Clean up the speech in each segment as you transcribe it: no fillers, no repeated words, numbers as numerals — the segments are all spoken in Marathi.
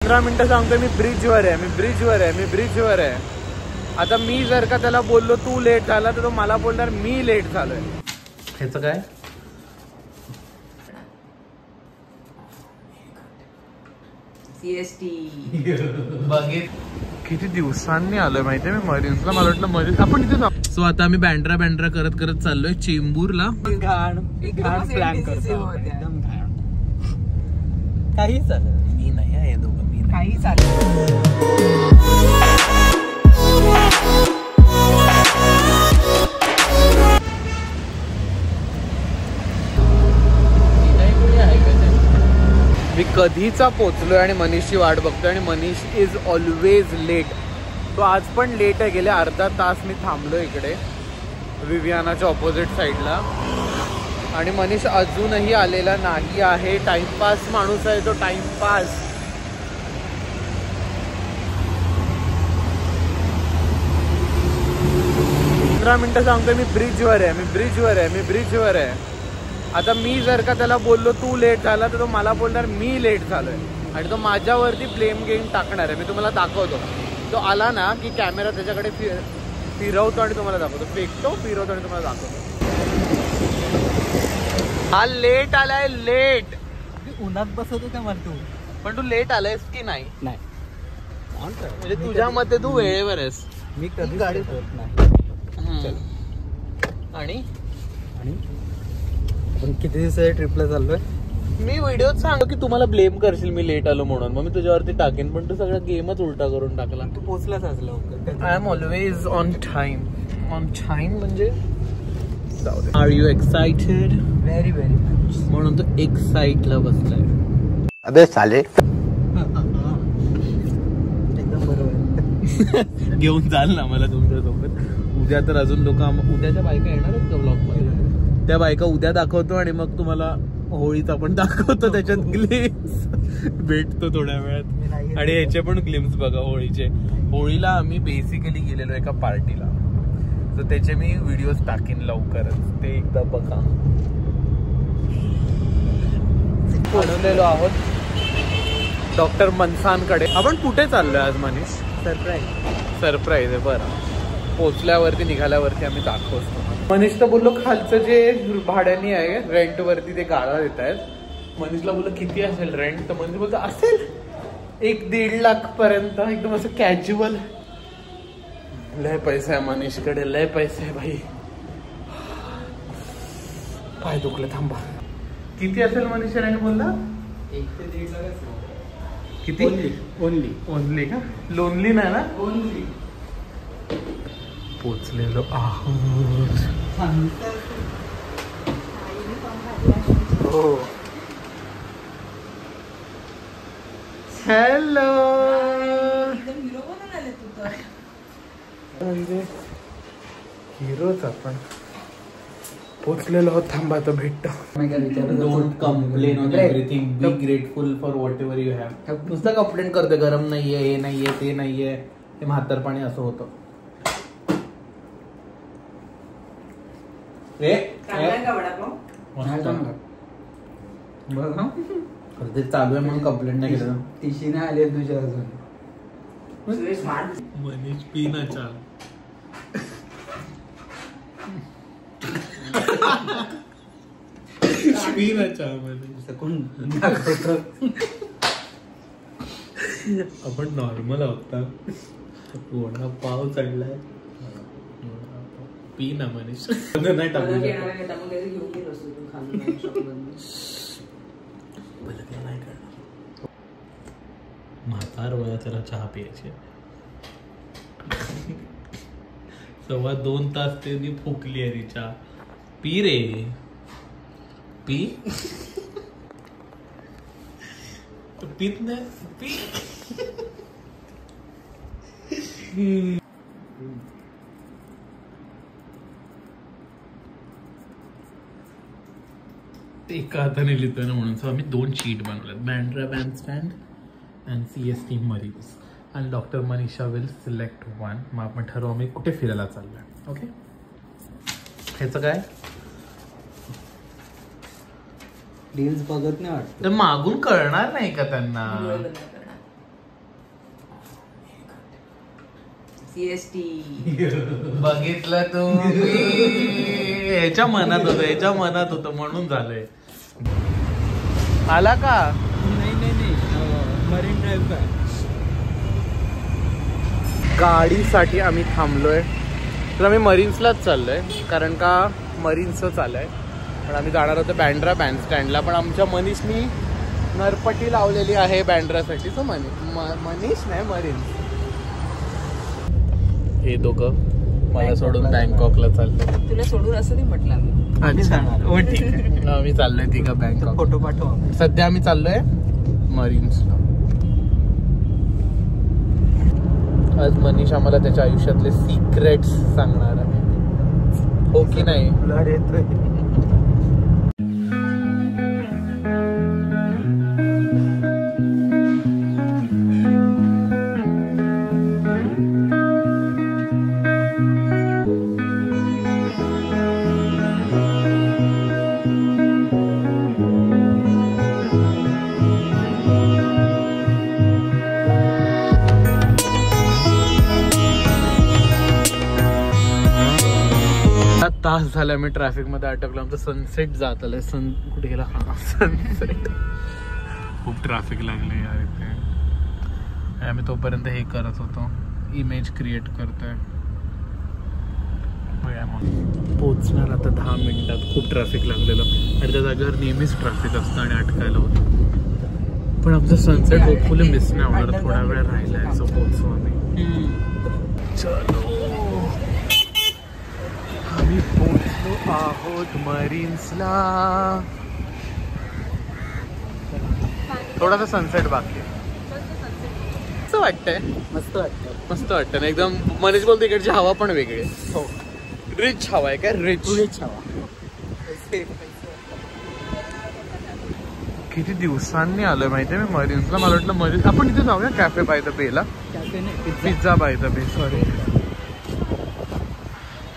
15 मिनिटं सांगतोय मी ब्रिजवर आहे. आता मी जर का त्याला बोललो तू लेट झाला तर तो मला बोलणार मी लेट झालोय. ह्याचं काय? CST बघित किती दिवसांनी आलोय माहितीये मी मरीन्सला. मला वाटलं मरीन्स आपण तिथे. सो आता आम्ही बँड्रा करत चाललोय चेंबूरला. घाण प्लॅन करतो. काही चालेल. मी नाही आहे दोघं. मी काही चालेल. मी कधीचा पोचलोय आणि मनीषची वाट बघतोय आणि मनीष इज ऑलवेज लेट. तो आज पण लेट आहे. गेले अर्धा तास मी थांबलो इकडे विवियानाच्या ऑपोजिट साईडला आणि मनीष अजूनही आलेला नाही आहे. टाइमपास माणूस आहे तो. टाइमपास. पंधरा मिनिटं सांगतोय मी ब्रिजवर आहे. आता मी जर का त्याला बोललो तू लेट झाला तर तो मला बोलणार मी लेट झालोय आणि तो माझ्यावरती ब्लेम गेम टाकणार आहे. मी तुम्हाला दाखवतो. तो आला ना की कॅमेरा त्याच्याकडे फिरवतो आणि तुम्हाला दाखवतो. फेकतो, फिरवतो आणि तुम्हाला दाखवतो. हा लेट आलाय. लेट. उन्हात बसवतो का मला तू? पण तू लेट आलायस की नाही? नाही. म्हणजे तुझ्या मते तू वेळेवर आहेस. मी कधी गाडी होत नाही. आणि आपण किती दिवसाच्या ट्रिपला चाललोय? मी व्हिडिओत सांग की तुम्हाला ब्लेम करशील मी लेट आलो म्हणून. मग मी तुझ्यावरती टाकेन. पण तू सगळा गेमच उलटा करून टाकला. तू पोचलाच असला. I am always on time. म्हणजे are you excited? Very much. म्हणून तो एक्साइटला बसलाय. अबे साले. एकदम बरोबर. घेऊन जाल ना मला तुमच्यासोबत. उद्या तर अजून लोक उद्याच्या बायका येणारच का ब्लॉग मध्ये? त्या बायका उद्या दाखवतो आणि मग तुम्हाला होळीचा पण दाखवतो. त्याच्यात ग्लिम्स भेटतो थोड्या वेळात. आणि ह्याचे पण ग्लिम्स बघा होळीचे. होळीला आम्ही बेसिकली गेलेलो एका पार्टीला. तर त्याचे मी व्हिडिओज टाकीन लवकरच. ते एकदा बघा. पोहोचलेलो आहोत डॉक्टर मनसानकडे. आपण कुठे चाललोय आज मनीष? सरप्राईज आहे. बरं, पोचल्यावरती निघाल्यावरती आम्ही दाखवतो. मनीष तर बोललो खालचं जे भाड्याने आहे रेंट वरती ते गाळा देत आहेत. मनीषला बोललो किती असेल रेंट? तर मनीष बोलतो असेल 1-1.5 लाख पर्यंत. एकदम असं कॅज्युअल. लय पैसा आहे मनीषकडे. लय पैसा आहे भाई. पाय दुखलं. थांबा. किती असेल मनीष रेंट बोलला? 1 ते 1.5 लाख. किती? ओनली का? लोनली नाही ना? ओनली. पोचलेलो आहोत. हो. हॅलो. हिरोच आपण. पोचलेलो आहोत. थांबा तो भेटतो. Don't complain on everything. Be grateful for what ever you have. नुसतं कंप्लेंट करते गरम नाहीये, हे नाहीये, ते नाहीये. ते म्हातारपणी असं होतं. ते चालू आहे म्हणून कंप्लेंट नाही केलं. टिशी नाही आले तुझ्या अजून. मनीष पीना चाल. पीना चाल मनीष. आपण नॉर्मल आहोत. वडा पाव चढलाय. पी ना मनीष. नाही टाकू म्हातार वया त्याला चहा प्यायची. 2.25 तास त्यांनी फुकली आहे ती चहा. पी रे पी. पीत नाही. पी. एका हाताने लिहितोय ना म्हणून. सो आम्ही 2 शीट बनवल्यात. Bandra bandstand and CST Marines. आणि डॉक्टर मनीषा विल सिलेक्ट 1. मग आपण ठरवू आम्ही कुठे फिरायला चाललोय. ओके. ह्याचं काय? डील्स बघत नाही वाटत. तर मागून कळणार नाही का त्यांना? CST. बघितलं तू याच्या मनात होतं म्हणून झालंय. आला का? नाही मरीन ड्राईव्ह आहे. गाडीसाठी आम्ही थांबलोय तर आम्ही मरीन्सलाच चाललोय कारण का मरीन्सच आलंय. पण आम्ही जाणार होतो बँड्रा बँडस्टँडला, पण आमच्या मनीषनी नरपटी लावलेली आहे बँड्रासाठी. सो मनीष नाही मरीन्स. हे दोघं मला सोडून बँकॉकला चाललंय. तुला सोडून असं नाही म्हटलं आम्ही. अच्छा हो ठीक आहे. आम्ही चाललोय तिघं बँकॉक. फोटो पाठव. सध्या आम्ही चाललोय मरीन्सला. आज मनीष आम्हाला त्याच्या आयुष्यातले सिक्रेट्स सांगणार आहे, हो की नाही? ब्लड येतोय. तास झाला मी ट्रॅफिक मध्ये अटकलो. आमचं सनसेट जात आलंय. कुठे गेला? हा सनसेट. खूप ट्रॅफिक लागले यार इथे. आम्ही तोपर्यंत हे करत होतो, इमेज क्रिएट करतोय. पोहोचणार आता 10 मिनिटात. खूप ट्रॅफिक लागलेलं आणि त्या जागेवर नेहमीच ट्रॅफिक असतं आणि अटकायला होतं. पण आमचं सनसेट होपफुली मिस नाही होणार. थोडा वेळ राहिलाय सो पोहोचू आम्ही. चलो आम्ही पोहोचलो आहोत मरीन्सला. थोडासा सनसेट बाकी आहे. मस्त वाटतंय. मस्त वाटतं ना एकदम. मनीष बोलतो इकडची हवा पण वेगळी आहे. हो रिच हवा आहे काय? रिच हवा. किती दिवसांनी आलोय माहितीये मी मरीन्सला. मला वाटलं मरीन्स आपण इथे जाऊया cafe by the Bela. Pizza by the bay. Sorry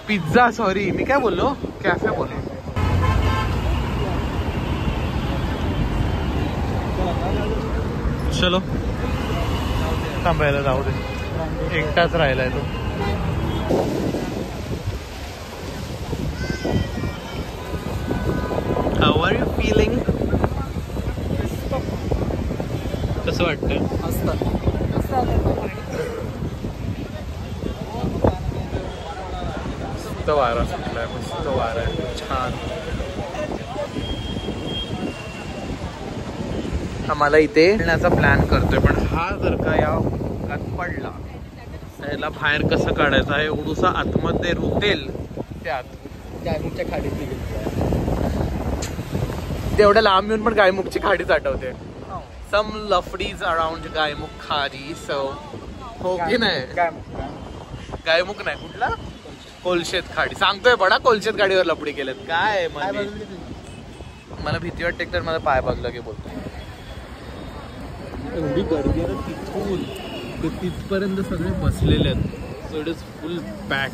pizza. Sorry मी काय बोललो? कॅफे बोललो. चलो थांबायला जाऊ दे. एकटाच राहिलाय तो. How are you feeling? कसं वाटतंय? मस्त वारा सुटलाय. मस्त वारा आहे. छान. आम्हाला इथे येण्याचा प्लॅन करतोय, पण हा जर का या भागात पडला त्याला बाहेर कसं काढायचं आहे? एवढूसा आतमध्ये रुतेल त्यात गायमुखच्या खाडीत तेवढ्या लांब येऊन पण गायमुखची खाडीच आठवते. सम लफडीज अराउंड गायमुख खाडी. सो हो की नाही? गायमुख नाही कुठला? कोलशेत खाडी. सांगतोय बडा कोलशेत खाडीवर लफडी केलेत काय? मला भीती वाटते तर माझा पाय बाजूला की बोलतो. एवढी गर्दी आहे तिथून ते तिथपर्यंत सगळे बसलेले आहेत. So it is full pack.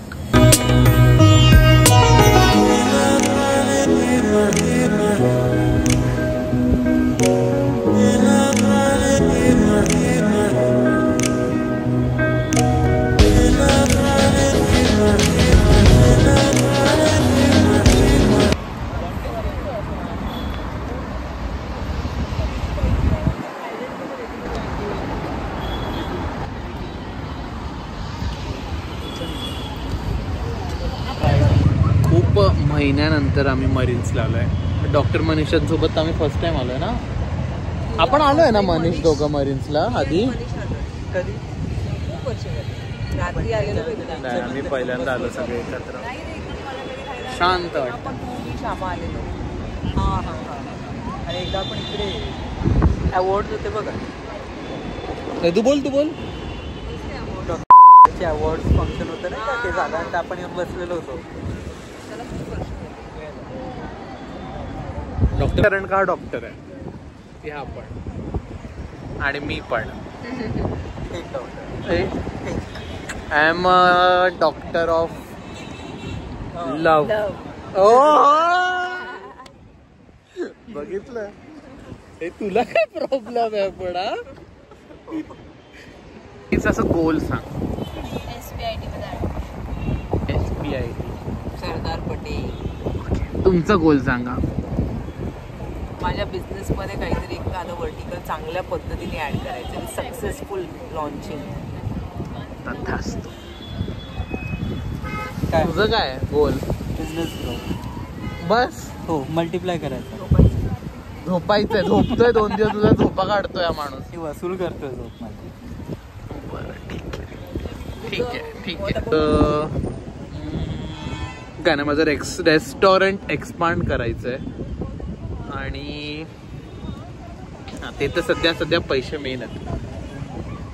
महिन्यानंतर आम्ही मरीन्सला आलोय. डॉक्टर मनीषांसोबत आम्ही फर्स्ट टाइम आलोय ना. आपण आलोय ना मनीष दोघं मरीन्सला आधी? कधी? नाही आम्ही पहिल्यांदा आलो सगळे एकत्र. शांत वाटतं. आणि एकदा आपण इकडे अवॉर्ड होते बघा. तू बोल. अवॉर्ड फंक्शन होतं ना ते साधारणतः आपण येऊन बसलेलो होतो. डॉक्टर कारण का डॉक्टर आहे ह्या पण आणि मी पण. I am a doctor of love. बघितलं? हे तुला काय प्रॉब्लेम आहे पण? असं गोल सांग. SBI PIT. सरदार पटेल. तुमचा गोल सांगा. माझ्या बिझनेस मध्ये काहीतरी एखादं वर्टिकल चांगल्या पद्धतीने ऍड करायचं. Successful launching. तथास्तु. काय तुझं काय गोल? Business grow. बस हो मल्टिप्लाय करायचं. झोपायचंय. झोपतोय 2 दिवस. तुझा झोपा काढतोय हा माणूस. ती वसूल करतोय झोप माझी. बरं ठीक आहे. काय ना माझं रेस्टॉरंट एक्सपांड करायचंय आणि ते तर सध्या पैसे मेन आहेत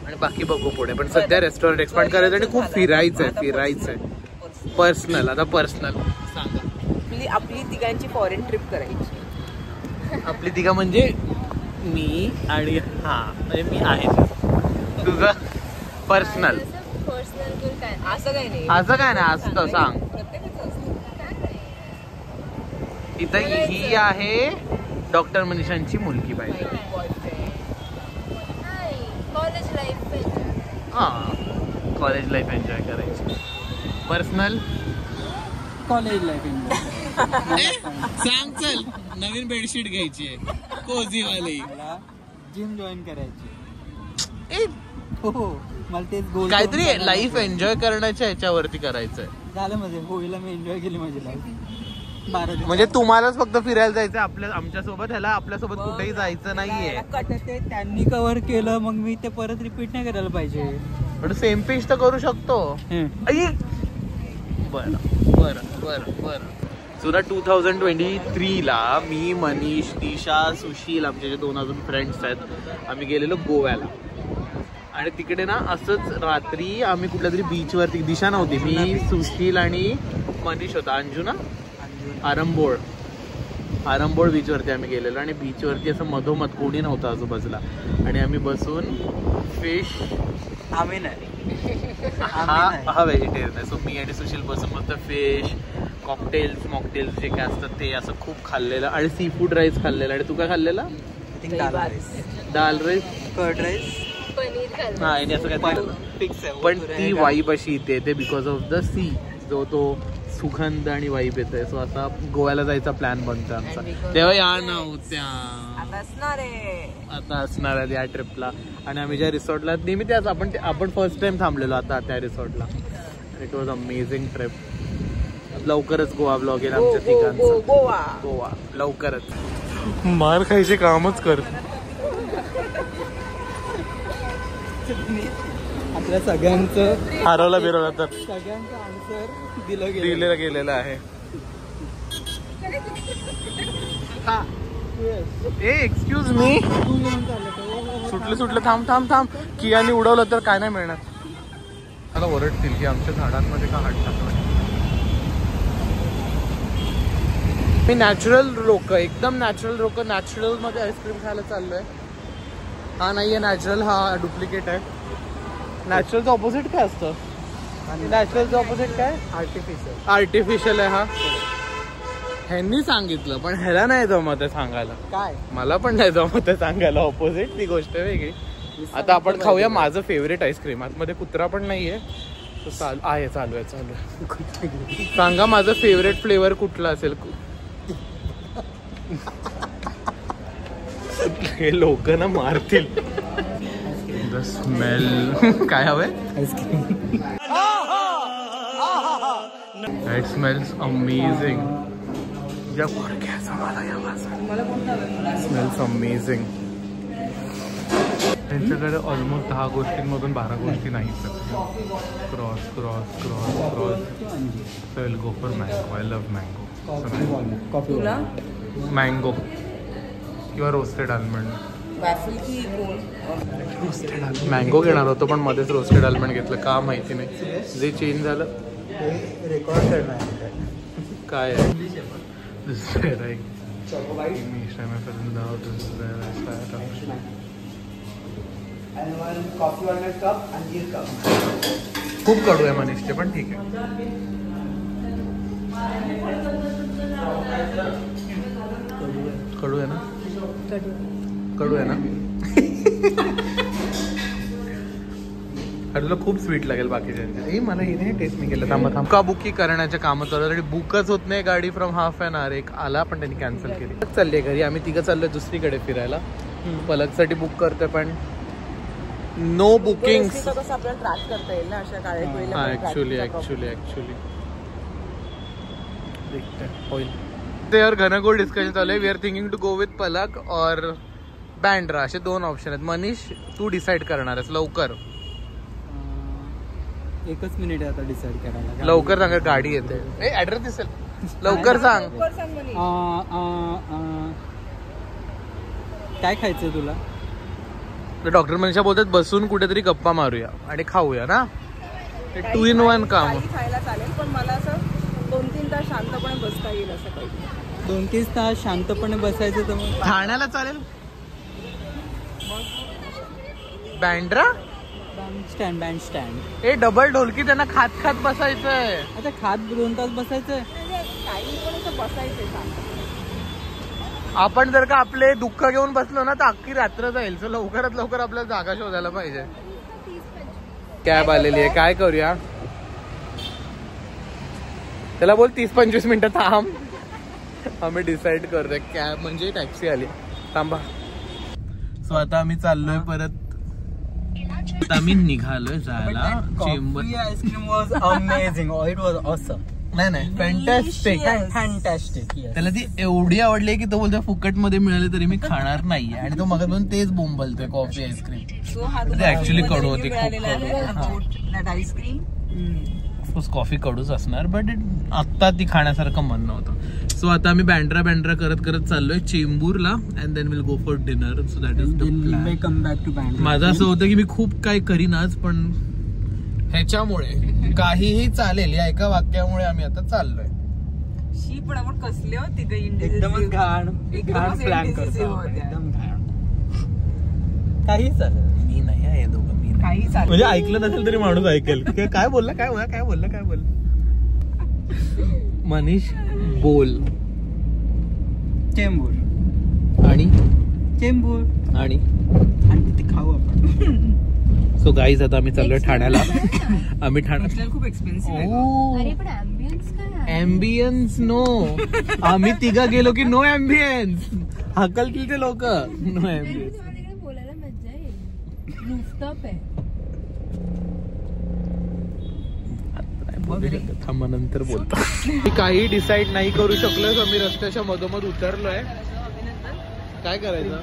आणि बाकी बघू पुढे. पण सध्या रेस्टॉरंट एक्सपांड करायचं आणि खूप फिरायचंय. पर्सनल सांगा. आपली तिघांची फॉरेन ट्रिप करायची. आपली तिघा म्हणजे मी आणि म्हणजे मी आहे. तुझं पर्सनल असं काही नाही. असं काय नाही असतं सांग. इथं ही आहे डॉक्टर मनीषांची मुलगी पाहिजे. कॉलेज लाईफ एन्जॉय करायची. पर्सनल कॉलेज लाईफ सांग. चल नवीन बेडशीट घ्यायची आहे कोझी वाली. मला जिम जॉईन करायची. हो मला तेच गोल. काहीतरी लाईफ एन्जॉय करण्याच्या ह्याच्यावरती करायचंय. झालं माझे होळीला मी एन्जॉय केली माझी लाईफ. म्हणजे तुम्हालाच फक्त फिरायला जायचं आमच्यासोबत. ह्याला आपल्यासोबत कुठेही जायचं नाहीये. ते त्यांनी कव्हर केलं मग मी ते परत रिपीट नाही करायला पाहिजे. पण सेम पेज तर करू शकतो. बरं तुला 2023ला मी मनीष दिशा सुशील आमचे जे 2 अजून फ्रेंड्स आहेत आम्ही गेलेलो गोव्याला. आणि तिकडे ना असंच रात्री आम्ही कुठल्या तरी बीचवरती. दिशा नव्हती. मी सुशील आणि मनीष होता. अंजू ना आरंबोळ बीचवरती आम्ही गेलेलो आणि बीचवरती असं मधोमध कोणी नव्हतं आजूबाजूला आणि आम्ही बसून फिश. आम्ही नाही. हा व्हेजिटेरियन आहे. सो मी आणि सुशील बसून मस्त फिश कॉकटेल्स मॉकटेल्स जे काय असतात ते असं खूप खाल्लेलं आणि सी फूड राईस खाल्लेला. आणि तू काय खाल्लेला? दाल राईस कर्ड राईस हा याने असं काय. पण ती वाईब अशी येते बिकॉज ऑफ द सी. जो तो सुगंध आणि वाईब येते. सो असा गोव्याला जायचा प्लॅन बनतो आमचा. तेव्हा या नव्हत्या आता असणार आहे या ट्रिपला. आणि आम्ही ज्या रिसॉर्टला नेहमी त्याच आपण फर्स्ट टाइम थांबलेलो आता त्या रिसॉर्टला. It was amazing trip. लवकरच गोवा ब्लॉग येईल आमच्या ठिकाणचं. गोवा लवकरच. मार खायचे कामच कर. आपल्या सगळ्यांचं हरवला बिरवला तर सगळ्यांचं आन्सर दिलेलं गेलेलं आहे. Excuse me. सुटले थांब. कियाने उडवलं तर काय नाही मिळणार. मला ओरडतील की आमच्या झाडांमध्ये का हात टाकला. मी एकदम नॅचरल मध्ये आईस्क्रीम खायला चाललोय. हा नाहीये नॅचरल. हा डुप्लिकेट आहे. नॅचरलचं ऑपोजिट काय असतं? नॅचरलचं ऑपोजिट काय? आर्टिफिशियल आहे. हा ह्यांनी सांगितलं पण ह्याला नाही जमत आहे सांगायला. काय मला पण नाही जमत आहे सांगायला ऑपोजिट. ती गोष्ट वेगळी. आता आपण खाऊया माझं फेवरेट आईस्क्रीम. आतमध्ये कुत्रा पण नाहीये. चालू आहे. सांगा माझं फेवरेट फ्लेवर कुठला असेल. हे लोक ना मारतील. द स्मेल काय हवंय? Ice cream. It smells amazing. Smells amazing. त्यांच्याकडे ऑलमोस्ट 10 गोष्टींमधून 12 गोष्टी नाहीत. Cross so will go for mango. I love mango. Mango किंवा रोस्टेड आल्मंड. मँगो घेणार होतो पण मध्येच रोस्टेड आल्मंड घेतलं का माहिती नाही. जे चेंज झालं रेकॉर्ड करणार काय आहे. खूप कडू आहे मनीषचे पण ठीक आहे. कडू आहे ना. तुला खूप स्वीट लागेल बाकीच्या. मला हे टेस्ट नाही केलं. थांबा थांबा बुकी करण्याचे काम चालू आहे. बुकच होत नाही गाडी फ्रॉम हाफ एन आवर. एक आला पण त्यांनी कॅन्सल केली. चालली घरी. आम्ही तिघं चाललोय दुसरीकडे फिरायला. पलकसाठी बुक करते पण नो बुकिंग. आपल्याला ट्रॅक करता येईल ना अशा काळ्या. ऍक्च्युअली होईल. ते और घनघोर डिस्कशन चालू आहे. We are thinking to go with Palak or Bandra. असे 2 ऑप्शन आहेत. मनीष तू डिसाइड करणार आहेस लवकर. 1 मिनिट आहे आता डिसाइड करायला. लवकर सांग गाडी येते. ऍड्रेस दिसेल. लवकर सांग. काय खायचंय तुला? डॉक्टर मनीषा बोलतात बसून कुठेतरी गप्पा मारूया आणि खाऊया ना. 2 in 1 काम. खायला चालेल पण मला असं 2-3 तास शांतपणे बसता येईल असं काही. 2-3 तास शांतपणे बसायचं तर मग ठाण्याला चालेल. Bandra band stand. डबल ढोलकी त्यांना खात खात बसायचंय. आता खात 2 तास बसायचंय. काही पण असं बसायचंय शांत. आपण जर का आपले दुःख घेऊन बसलो ना तर अख्खी रात्र जाईल. सो लवकरात लवकर आपल्याला जागा शोधायला पाहिजे. कॅब आलेली आहे. काय करूया? त्याला बोल 30-25 मिनिटं थांब. आम्ही डिसाइड करतोय. कॅब म्हणजे टॅक्सी आली. थांबा. सो आता आम्ही चाललोय परत. आता आम्ही निघालोय जायला chamber. Ice cream was amazing. It was awesome. नाही फॅन्टॅस्टिक. त्याला ती एवढी आवडली की तो बोलतो फुकट मध्ये मिळाले तरी मी खाणार नाहीये. आणि तो मगापासून तेच बोंबलतोय कॉफी आईस्क्रीम. ते ऍक्च्युअली कडू होती खूप. आईस्क्रीम कॉफी कडूच असणार बट आत्ता ती खाण्यासारखं मन नव्हतं. सो आता आम्ही बँड्रा करत करत चाललोय चेंबूरला. And then will go for dinner. So that is the plan. Come back to Bandra. माझं असं होतं की मी खूप काही करीनाच पण ह्याच्यामुळे काहीही चालेल या एका वाक्यामुळे आम्ही आता चाललोय. शी पण आपण कसले होते एकदमच घाण प्लॅन करतो. एकदम घाण. काही चालेल. मी नाही आहे दोघं. मी काही चालेल. म्हणजे ऐकलं नसेल तरी माणूस ऐकेल. काय बोलला काय बोलला. मनीष बोल. चेंबूर आणि तिथे खाऊ आपण. सो गाईज आता आम्ही चाललोय ठाण्याला. आम्ही ठाण्यात खूप एक्सपेन्सिव्ह. Ambience no. आम्ही तिघं गेलो की नो ॲम्बियन्स. हकलतील ते लोक. No ambience. बोलायला मजा येईल. रूफटॉप आहे. थांबा नंतर बोलतो. काही डिसाइड नाही करू शकलोय. आम्ही रस्त्याच्या मधोमध उतरलोय. काय करायचं?